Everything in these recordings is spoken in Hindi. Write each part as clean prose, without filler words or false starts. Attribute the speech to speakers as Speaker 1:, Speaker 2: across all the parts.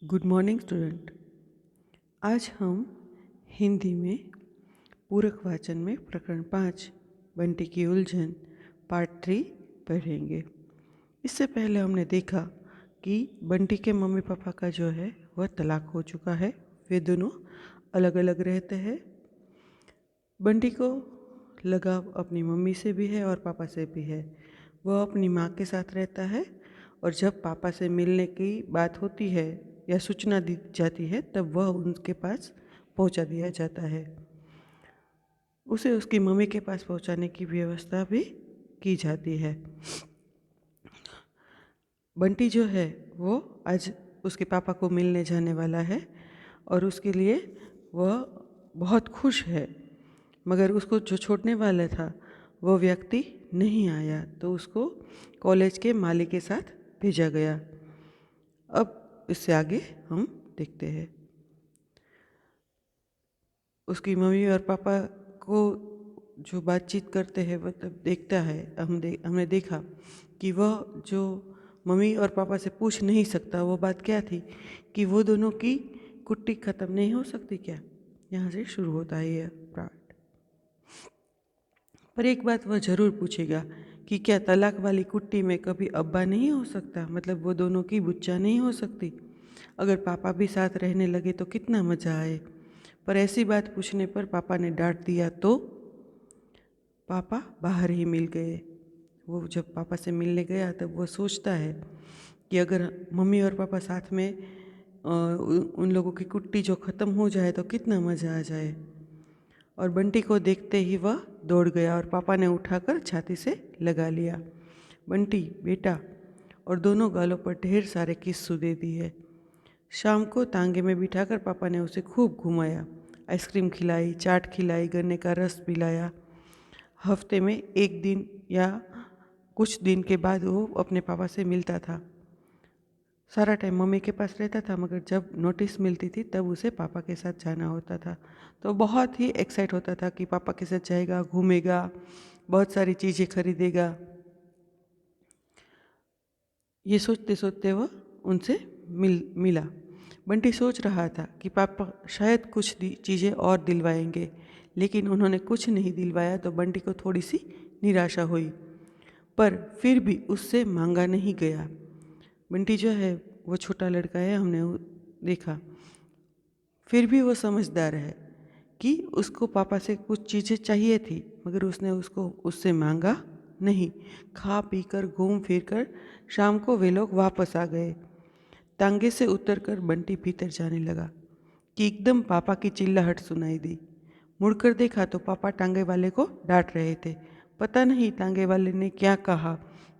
Speaker 1: Good morning student. आज हम हिंदी में पूरक वाचन में प्रकरण 5 बंटी की उलझन पार्ट 3 पढ़ेंगे। इससे पहले हमने देखा कि बंटी के मम्मी पापा का जो है वह तलाक हो चुका है। वे दोनों अलग अलग रहते हैं। बंटी को लगाव अपनी मम्मी से भी है और पापा से भी है। वह अपनी माँ के साथ रहता है और जब पापा से मिलने की बात होती है या सूचना दी जाती है तब वह उनके पास पहुंचा दिया जाता है। उसे उसकी मम्मी के पास पहुंचाने की व्यवस्था भी की जाती है। बंटी जो है वो आज उसके पापा को मिलने जाने वाला है और उसके लिए वह बहुत खुश है, मगर उसको जो छोड़ने वाला था वो व्यक्ति नहीं आया तो उसको कॉलेज के माली के साथ भेजा गया। अब इससे आगे हम देखते हैं। उसकी मम्मी और पापा को जो बातचीत करते हैं वह तब देखता है। हमने देखा कि वह जो मम्मी और पापा से पूछ नहीं सकता वो बात क्या थी कि वो दोनों की कुट्टी ख़त्म नहीं हो सकती क्या। यहाँ से शुरू होता है यह पार्ट। पर एक बात वह ज़रूर पूछेगा कि क्या तलाक वाली कुट्टी में कभी अब्बा नहीं हो सकता, मतलब वो दोनों की बुच्चा नहीं हो सकती। अगर पापा भी साथ रहने लगे तो कितना मज़ा आए। पर ऐसी बात पूछने पर पापा ने डांट दिया तो पापा बाहर ही मिल गए। वो जब पापा से मिलने गया तब वो सोचता है कि अगर मम्मी और पापा साथ में उन लोगों की कुट्टी जो ख़त्म हो जाए तो कितना मज़ा आ जाए। और बंटी को देखते ही वह दौड़ गया और पापा ने उठाकर छाती से लगा लिया। बंटी बेटा, और दोनों गालों पर ढेर सारे किस्सू दे दिए। शाम को तांगे में बिठाकर पापा ने उसे खूब घुमाया, आइसक्रीम खिलाई, चाट खिलाई, गन्ने का रस पिलाया। हफ्ते में एक दिन या कुछ दिन के बाद वो अपने पापा से मिलता था। सारा टाइम मम्मी के पास रहता था, मगर जब नोटिस मिलती थी तब उसे पापा के साथ जाना होता था। तो बहुत ही एक्साइट होता था कि पापा के साथ जाएगा, घूमेगा, बहुत सारी चीज़ें खरीदेगा। ये सोचते सोचते वह उनसे मिला। बंटी सोच रहा था कि पापा शायद कुछ चीज़ें और दिलवाएंगे, लेकिन उन्होंने कुछ नहीं दिलवाया तो बंटी को थोड़ी सी निराशा हुई। पर फिर भी उससे मांगा नहीं गया। बंटी जो है वो छोटा लड़का है, हमने देखा। फिर भी वो समझदार है कि उसको पापा से कुछ चीज़ें चाहिए थी, मगर उसने उससे मांगा नहीं। खा पी कर घूम फिर कर शाम को वे लोग वापस आ गए। तांगे से उतरकर बंटी भीतर जाने लगा कि एकदम पापा की चिल्लाहट सुनाई दी। मुड़कर देखा तो पापा टांगे वाले को डांट रहे थे। पता नहीं टांगे वाले ने क्या कहा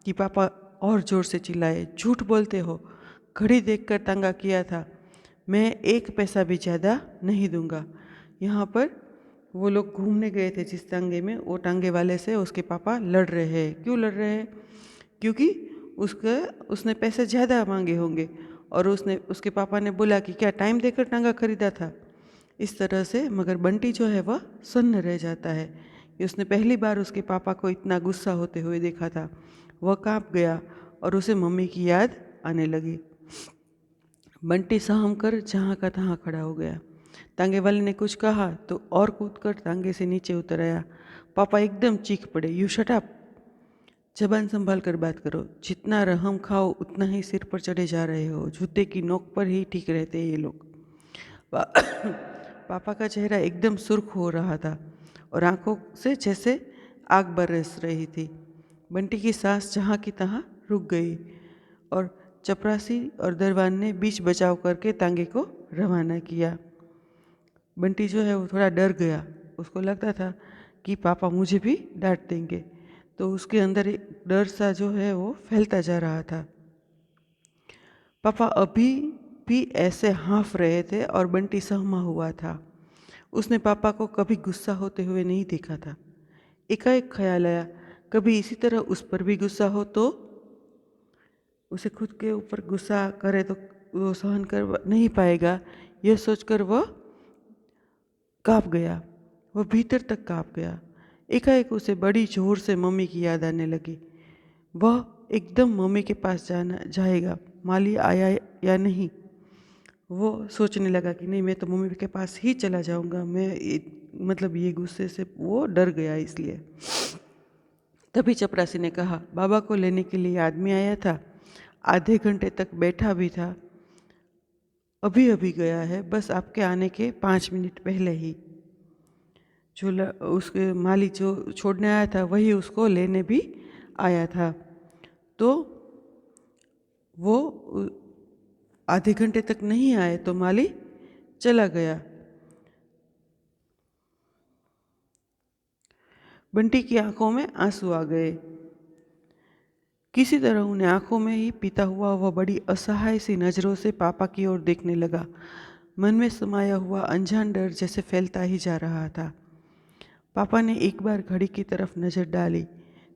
Speaker 1: कि पापा और जोर से चिल्लाए, झूठ बोलते हो, घड़ी देखकर तांगा किया था, मैं एक पैसा भी ज़्यादा नहीं दूंगा। यहाँ पर वो लोग घूमने गए थे जिस टांगे में, वो टांगे वाले से उसके पापा लड़ रहे हैं। क्यों लड़ रहे हैं? क्योंकि उसने पैसे ज़्यादा मांगे होंगे और उसके पापा ने बोला कि क्या टाइम देकर टांगा खरीदा था, इस तरह से। मगर बंटी जो है वह सन्न रह जाता है कि उसने पहली बार उसके पापा को इतना गुस्सा होते हुए देखा था। वह कांप गया और उसे मम्मी की याद आने लगी। बंटी सहम कर जहाँ का तहाँ खड़ा हो गया। तांगे वाले ने कुछ कहा तो और कूदकर तांगे से नीचे उतर आया। पापा एकदम चीख पड़े, यू शट अप, जबान संभाल कर बात करो, जितना रहम खाओ उतना ही सिर पर चढ़े जा रहे हो, जूते की नोक पर ही ठीक रहते हैं ये लोग। पापा का चेहरा एकदम सुर्ख हो रहा था और आंखों से जैसे आग बरस रही थी। बंटी की सांस जहाँ की तहाँ रुक गई और चपरासी और दरबान ने बीच बचाव करके तांगे को रवाना किया। बंटी जो है वो थोड़ा डर गया। उसको लगता था कि पापा मुझे भी डांट देंगे, तो उसके अंदर एक डर सा जो है वो फैलता जा रहा था। पापा अभी भी ऐसे हाँफ रहे थे और बंटी सहमा हुआ था। उसने पापा को कभी गुस्सा होते हुए नहीं देखा था। एकाएक ख्याल आया, कभी इसी तरह उस पर भी गुस्सा हो तो उसे खुद के ऊपर गुस्सा करे तो वो सहन कर नहीं पाएगा। यह सोचकर वह काँप गया। वह भीतर तक काँप गया। एकाएक उसे बड़ी जोर से मम्मी की याद आने लगी। वह एकदम मम्मी के पास जाएगा, माली आया या नहीं। वो सोचने लगा कि नहीं, मैं तो मम्मी के पास ही चला जाऊंगा। मतलब ये गुस्से से वो डर गया इसलिए। तभी चपरासी ने कहा, बाबा को लेने के लिए आदमी आया था, आधे घंटे तक बैठा भी था, अभी अभी गया है, बस आपके आने के 5 मिनट पहले ही। उसके माली जो छोड़ने आया था वही उसको लेने भी आया था। तो वो आधे घंटे तक नहीं आए तो माली चला गया। बंटी की आंखों में आंसू आ गए। किसी तरह उन्हें आंखों में ही पीता हुआ वह बड़ी असहाय सी नज़रों से पापा की ओर देखने लगा। मन में समाया हुआ अनजान डर जैसे फैलता ही जा रहा था। पापा ने एक बार घड़ी की तरफ नज़र डाली।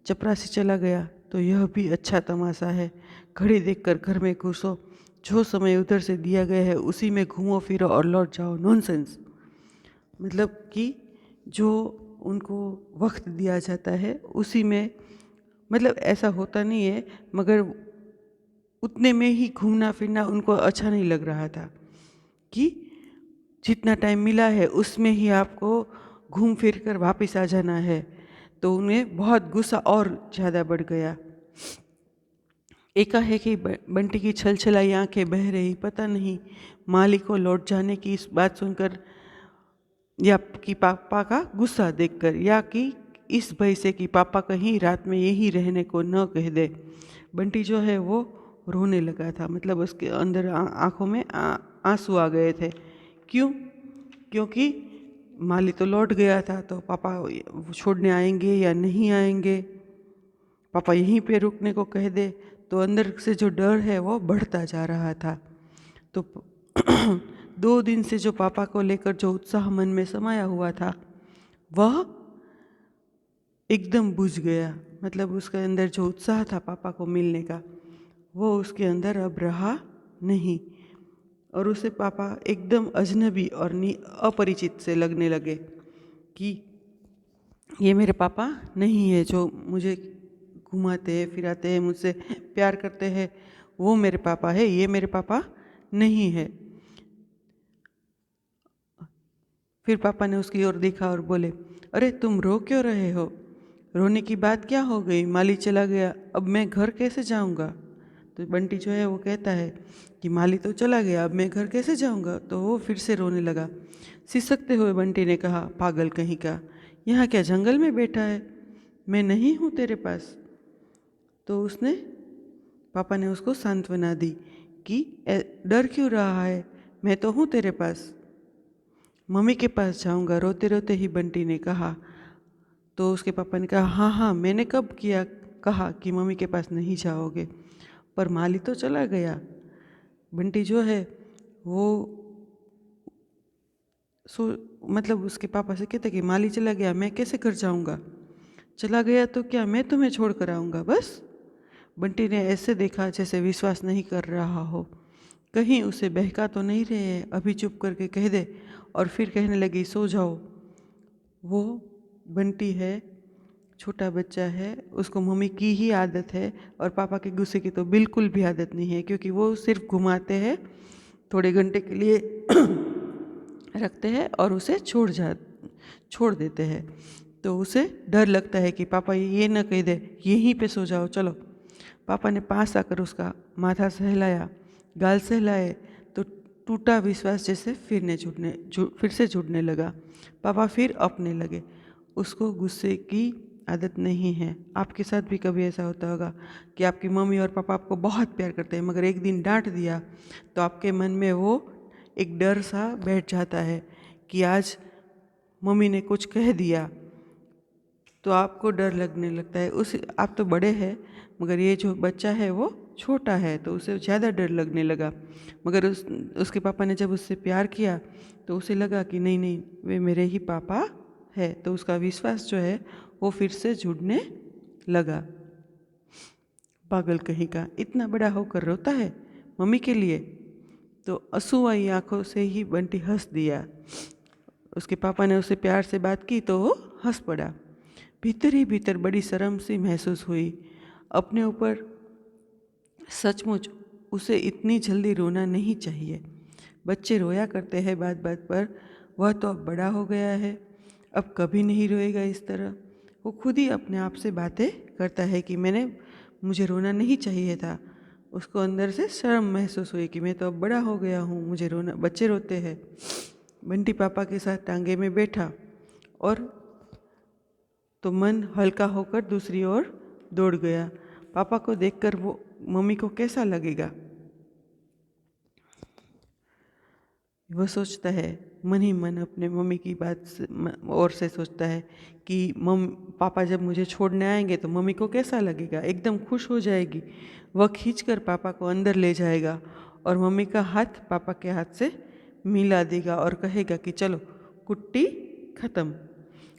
Speaker 1: चपरासी चला गया तो यह भी अच्छा तमाशा है। घड़ी देखकर घर में घुसो, जो समय उधर से दिया गया है उसी में घूमो फिरो और लौट जाओ। नॉनसेंस। मतलब कि जो उनको वक्त दिया जाता है उसी में, मतलब ऐसा होता नहीं है, मगर उतने में ही घूमना फिरना उनको अच्छा नहीं लग रहा था कि जितना टाइम मिला है उसमें ही आपको घूम फिर कर वापस आ जाना है। तो उन्हें बहुत गुस्सा और ज़्यादा बढ़ गया। एकाएक ही बंटी की छलछलाई आंखें बह रही। पता नहीं माली को लौट जाने की इस बात सुनकर, या कि पापा का गुस्सा देखकर, या कि इस भय से कि पापा कहीं रात में यही रहने को न कह दे। बंटी जो है वो रोने लगा था। मतलब उसके अंदर आंखों में आंसू आ गए थे। क्यों? क्योंकि माली तो लौट गया था, तो पापा छोड़ने आएंगे या नहीं आएंगे, पापा यहीं पे रुकने को कह दे, तो अंदर से जो डर है वो बढ़ता जा रहा था। तो 2 दिन से जो पापा को लेकर जो उत्साह मन में समाया हुआ था वह एकदम बुझ गया। मतलब उसके अंदर जो उत्साह था पापा को मिलने का वो उसके अंदर अब रहा नहीं, और उसे पापा एकदम अजनबी और अपरिचित से लगने लगे कि ये मेरे पापा नहीं है जो मुझे घुमाते हैं फिराते हैं, मुझसे प्यार करते हैं, वो मेरे पापा है, ये मेरे पापा नहीं है। फिर पापा ने उसकी ओर देखा और बोले, अरे तुम रो क्यों रहे हो? रोने की बात क्या हो गई? माली चला गया, अब मैं घर कैसे जाऊंगा? तो बंटी जो है वो कहता है कि माली तो चला गया, अब मैं घर कैसे जाऊंगा? तो वो फिर से रोने लगा। सिसकते हुए बंटी ने कहा, पागल कहीं का, यहाँ क्या जंगल में बैठा है? मैं नहीं हूँ तेरे पास। तो पापा ने उसको सांत्वना दी कि डर क्यों रहा है, मैं तो हूँ तेरे पास। मम्मी के पास जाऊंगा, रोते रोते ही बंटी ने कहा। तो उसके पापा ने कहा, हाँ हाँ, मैंने कब कहा कि मम्मी के पास नहीं जाओगे? पर माली तो चला गया। बंटी जो है वो मतलब उसके पापा से कहते कि माली चला गया, मैं कैसे घर जाऊंगा? चला गया तो क्या मैं तुम्हें छोड़ कर आऊँगा बस? बंटी ने ऐसे देखा जैसे विश्वास नहीं कर रहा हो, कहीं उसे बहका तो नहीं रहे हैं। अभी चुप करके कह दे। और फिर कहने लगी, सो जाओ। वो बंटी है, छोटा बच्चा है, उसको मम्मी की ही आदत है, और पापा के गुस्से की तो बिल्कुल भी आदत नहीं है, क्योंकि वो सिर्फ घुमाते हैं, थोड़े घंटे के लिए रखते हैं और उसे छोड़ देते हैं। तो उसे डर लगता है कि पापा ये न कह दे यहीं पे सो जाओ, चलो। पापा ने पास आकर उसका माथा सहलाया, गाल सहलाए, तो टूटा विश्वास जैसे फिर से जुड़ने लगा। पापा फिर अपने लगे। उसको गुस्से की आदत नहीं है। आपके साथ भी कभी ऐसा होता होगा कि आपकी मम्मी और पापा आपको बहुत प्यार करते हैं, मगर एक दिन डांट दिया तो आपके मन में वो एक डर सा बैठ जाता है कि आज मम्मी ने कुछ कह दिया, तो आपको डर लगने लगता है। आप तो बड़े हैं, मगर ये जो बच्चा है वो छोटा है, तो उसे ज़्यादा डर लगने लगा। मगर उसके पापा ने जब उससे प्यार किया तो उसे लगा कि नहीं नहीं, वे मेरे ही पापा है, तो उसका विश्वास जो है वो फिर से जुड़ने लगा। पागल कहीं का, इतना बड़ा होकर रोता है मम्मी के लिए? तो आंसू आंखों से ही बंटी हंस दिया। उसके पापा ने उससे प्यार से बात की तो वो हंस पड़ा। भीतर ही भीतर बड़ी शर्म सी महसूस हुई अपने ऊपर। सचमुच उसे इतनी जल्दी रोना नहीं चाहिए। बच्चे रोया करते हैं बात बात पर, वह तो अब बड़ा हो गया है, अब कभी नहीं रोएगा इस तरह। वो खुद ही अपने आप से बातें करता है कि मुझे रोना नहीं चाहिए था। उसको अंदर से शर्म महसूस हुई कि मैं तो अब बड़ा हो गया हूँ, मुझे रोना, बच्चे रोते हैं। बंटी पापा के साथ टांगे में बैठा और तो मन हल्का होकर दूसरी ओर दौड़ गया। पापा को देखकर वो मम्मी को कैसा लगेगा, वो सोचता है। मन ही मन अपने मम्मी की बात और से सोचता है कि पापा जब मुझे छोड़ने आएंगे तो मम्मी को कैसा लगेगा, एकदम खुश हो जाएगी। वह खींचकर पापा को अंदर ले जाएगा और मम्मी का हाथ पापा के हाथ से मिला देगा और कहेगा कि चलो कुट्टी ख़त्म।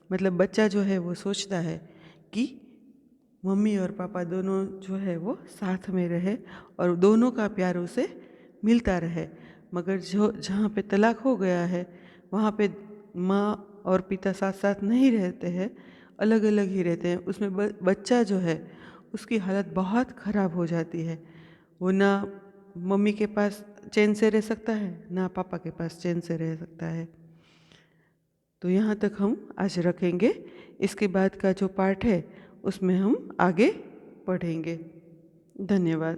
Speaker 1: मतलब बच्चा जो है वो सोचता है कि मम्मी और पापा दोनों जो है वो साथ में रहे और दोनों का प्यार उसे मिलता रहे। मगर जो जहाँ पे तलाक हो गया है वहाँ पे माँ और पिता साथ साथ नहीं रहते हैं, अलग अलग ही रहते हैं। उसमें बच्चा जो है उसकी हालत बहुत ख़राब हो जाती है। वो ना मम्मी के पास चैन से रह सकता है, ना पापा के पास चैन से रह सकता है। तो यहाँ तक हम आज रखेंगे। इसके बाद का जो पार्ट है उसमें हम आगे पढ़ेंगे। धन्यवाद।